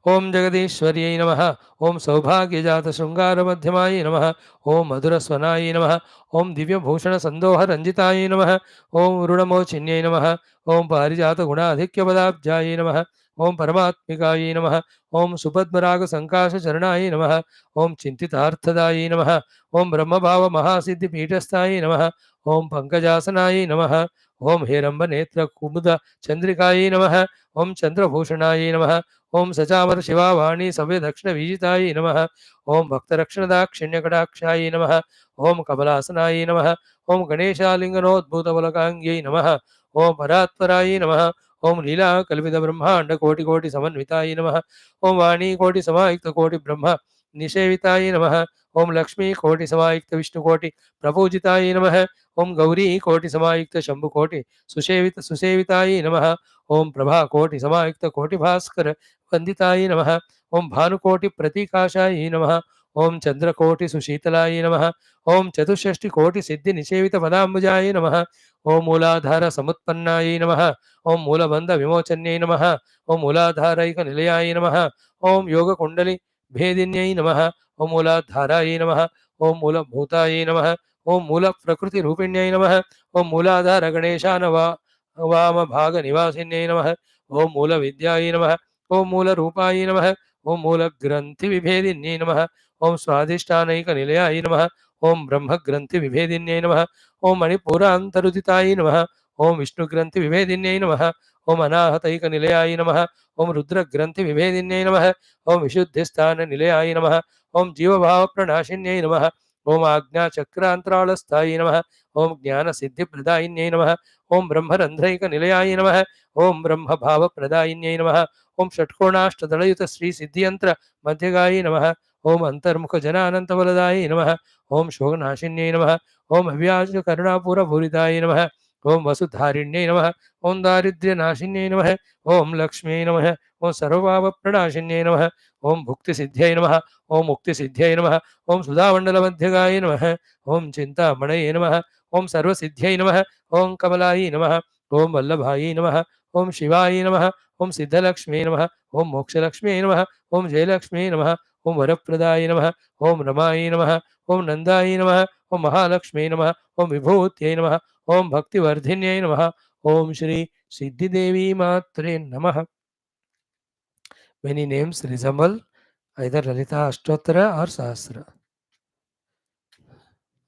ఓం జగదీశ్వర్యై నమ. ఓం సౌభాగ్యజాత శృంగార మధ్యమాయ నమ. ఓం మధురస్వనాయ నమ. ఓం దివ్యభూషణ సందోహ రంజితాయ నమ. ఓం రుణమోచిన్యై నమ. ఓం పారిజాత గుణాధిక్య పదాబ్జాయ నమ. ఓం పరమాత్మికాయ నమ. ఓం సుపద్మరాగ సంకాశ చరణాయ నమ. ఓం చింతితార్థదాయ నమ. ఓం బ్రహ్మభావ మహాసిద్ధి పీఠస్థాయ నమ. ఓం పంకజాసనాయ నమ. ఓం హేరంబ నేత్ర కుముద చంద్రికాయ నమ. ఓం చంద్రభూషణాయ నమ. ఓం సచామర శివావాణి సవ్య దక్షిణ విజితాయ నమ. ఓం భక్తరక్షణదాక్షిణ్యకటాక్షాయ నమ. ఓం కమలాసనాయ నమ. ఓం గణేశాలింగనోద్భూతబలకాంగ్యై నమ. ఓం పరాత్పరాయ నమ. ఓం లీలా కల్పిత బ్రహ్మాండ కోటి కోటి సమన్వితాయ నమ. ఓం వాణీ కోటి సమాయుక్త కోటి బ్రహ్మ నిషేవితాయ నమ. ఓం లక్ష్మీ కోటి సమాయుక్త విష్ణుకోటి ప్రపూజితాయ నమ. ఓం గౌరీ కోటి సమాయుక్త శంభుకోటి సుసేవితాయ నమ. ఓం ప్రభా కోటి సమాయుక్త కోటి భాస్కర వందితాయ నమ. ఓం భానుకోటి ప్రతీకాశాయ నమ. ఓం చంద్రకోటి సుశీతలాయ నమ. ఓం చతుషష్టి కోటి సిద్ధి నిషేవిత పదాంబుజాయ నమ. ఓం మూలాధార సముత్పన్నాయ నమ. ఓం మూలబంధ విమోచన్యై నమ. ఓం మూలాధారైక నిలయాయ నమ. ఓం యోగ కుండలి భేదిన్యై నమ. ఓం మూలాధారాయ నమ. ఓం మూలభూతాయ నమ. ఓం మూల ప్రకృతి రూపిణ్యై నమ. ఓం మూలాధార గణేశాన వామ భాగ నివాసిన్యై నమ. ఓం మూల విద్యాయ నమ. ఓం మూల రూపాయ నమ. ఓం మూల గ్రంథి విభేదిన్యై నమ. ఓం స్వాధిష్టానైక నిలయాయ నమ. ఓం బ్రహ్మ గ్రంథి విభేదిన్యై నమ. ఓం మణిపూరాంతరుదితాయ నమ. ఓం విష్ణు గ్రంథి విభేదిన్యై నమ. ఓం అనాహతైక నిలయాయ నమ. ఓం రుద్ర గ్రంథి విభేదిన్యై నమ. ఓం విశుద్ధిస్థాన నిలయాయ నమ. ఓం జీవభావ ప్రణాశిన్యై నమ. ఓం ఆజ్ఞాచక్రాంతరాళస్థాయ నమ. ఓం జ్ఞాన సిద్ధి ప్రదాయిన్యై నమ. ఓం బ్రహ్మరంధ్రైక నిలయాయ నమ. ఓం బ్రహ్మ భావ ప్రదాయిన్యై నమ. ఓం షట్కోణాష్టదళయుత శ్రీ సిద్ధియంత్ర మధ్యగాయ నమ. ఓం అంతర్ముఖ జనానంతబలదాయ నమ. ఓం శోకనాశిన్యై నమ. ఓం అవ్యాజ కరుణాపూర పూరితాయ నమ. ఓం వసుధారిణ్యై నమ. ఓం దారిద్ర్యనాశిన్యై నమ. ఓం లక్ష్మ్యై నమ. ఓం సర్వభావ ప్రణాశిన్యై నమ. ఓం భుక్తి సిద్ధ్యై నమ. ఓం ముక్తి సిద్ధ్యై నమ. ఓం సుధామండల మధ్యగాయ నమ. ఓం చింతామణయే నమ. ఓం సర్వసిద్ధ్యై నమ. ఓం కమలాయ నమ. ఓం వల్లభాయ నమ. ఓం శివాయ నమ. ఓం సిద్ధలక్ష్మ్యై నమ. ఓం మోక్షలక్ష్మ్యై నమ. ఓం జయలక్ష్మ్యై నమ. ఓం వరప్రదాయ నమ. ఓం రమాయ నమ. ఓం నందాయ నమ. ఓం మహాలక్ష్మ్యై నమ. ఓం విభూత్యై నమ. ఓం భక్తివర్ధిన్యై నమ. ఓం శ్రీ సిద్ధిదేవి మాత్రే నమ. Many names resemble either Lalita Ashtottara or Sahasra.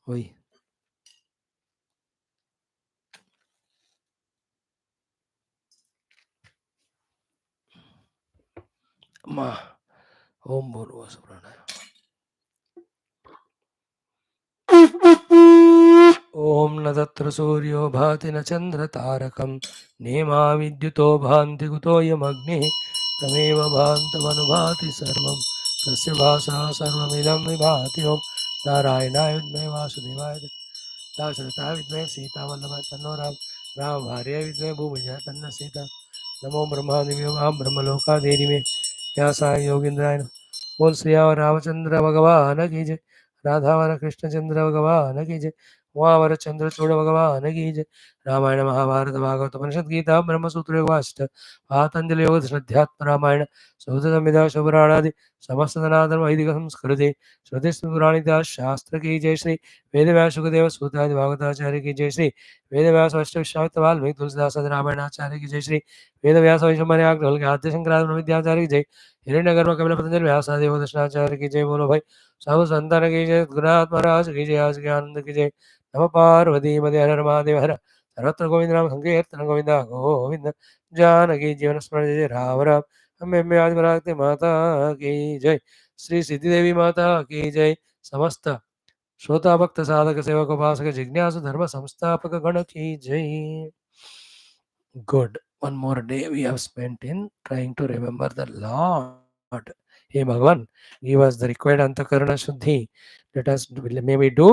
Why? Ma. Om Bhurva Subranaya. ఓం న తత్ర సూర్యో భాతి న చంద్ర తారకం నేమా విద్యుతో భాంతి కుతోయమగ్ని తమేవ భాంతమనుభాతి సర్వం తస్య భాషా సర్వమిదం విభాతి. ఓం నారాయణాయ విద్మహే వాసుదేవాయ దాశరథాయ విద్మహే సీతావల్లభాయ తన్నో రామ రామ భార్యాయ విద్మహే భూమిజాయ తన్న సీత. నమో బ్రహ్మాదివ్యో అహం బ్రహ్మలోకాదేవి వ్యాసాయ యోగీంద్రాయ నమః. बोल श्री रामचंद्र भगवान की जय. राधावर कृष्णचंद्र भगवान की जय. उमावर चंद्रचूड़ भगवान की जय. रामायण महाभारत भागवत उपनिषद गीता ब्रह्मसूत्र योगाष्ट पातंजलि योग श्रद्धात्म रामायण सौधमिदा शुभराणादि समस्त सनातन वैदिक संस्कृति श्रुति पुराणिदास शास्त्र की जय श्री वेद व्यास सुखदेव सूतादि भागवताचार्य की जय श्री वेद व्यास वैष्णव विश्वामित्र वाल्मीकि तुलसीदास रामायणाचार्य की जय श्री वेद व्यास वैशंपायन आद्य शंकराचार्य विद्याचार्य की जय. हिरण्यगर्भ कपिल पतंजलि व्यासदेव दर्शनाचार्य की जय. बोलो भाई सब संतान की जय. गुरुनाथ महाराज की जय. आज के आनंद की जय. नम पार्वती मदे हर हर महादेव हर सर्वत्र गोविंद नाम संकीर्तन गोविंद गोविंद जानकी जीवन स्मरण जय राम राम. हमें आज बरागते माता की जय. श्री सिद्धि देवी माता की जय. समस्त श्रोता भक्त साधक सेवक उपासक जिज्ञासु धर्म संस्थापक गण की जय. Good. One more day we have spent in trying to remember the Lord. Hey Bhagavan, give us the required antakarana shuddhi. Let us may we do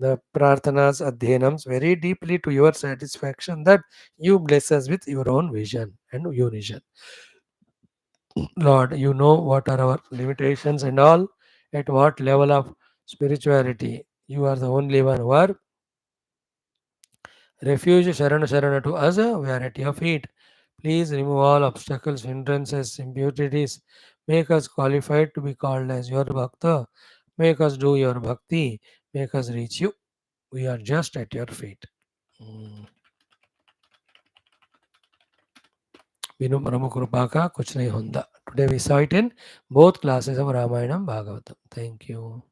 the prarthanas adhyanams very deeply to your satisfaction, that you bless us with your own vision and unition. Lord, you know what are our limitations and all, at what level of spirituality. You are the only one who are refuge, Sharana to us. We are at your feet. Please remove all obstacles, hindrances, impurities. Make us qualified to be called as your Bhakta. Make us do your bhakti. Make us reach you. We are just at your feet. बिनु परम कृपा का कुछ नहीं होता. Today we saw it in both classes of Ramayanam Bhagavatam. Thank you.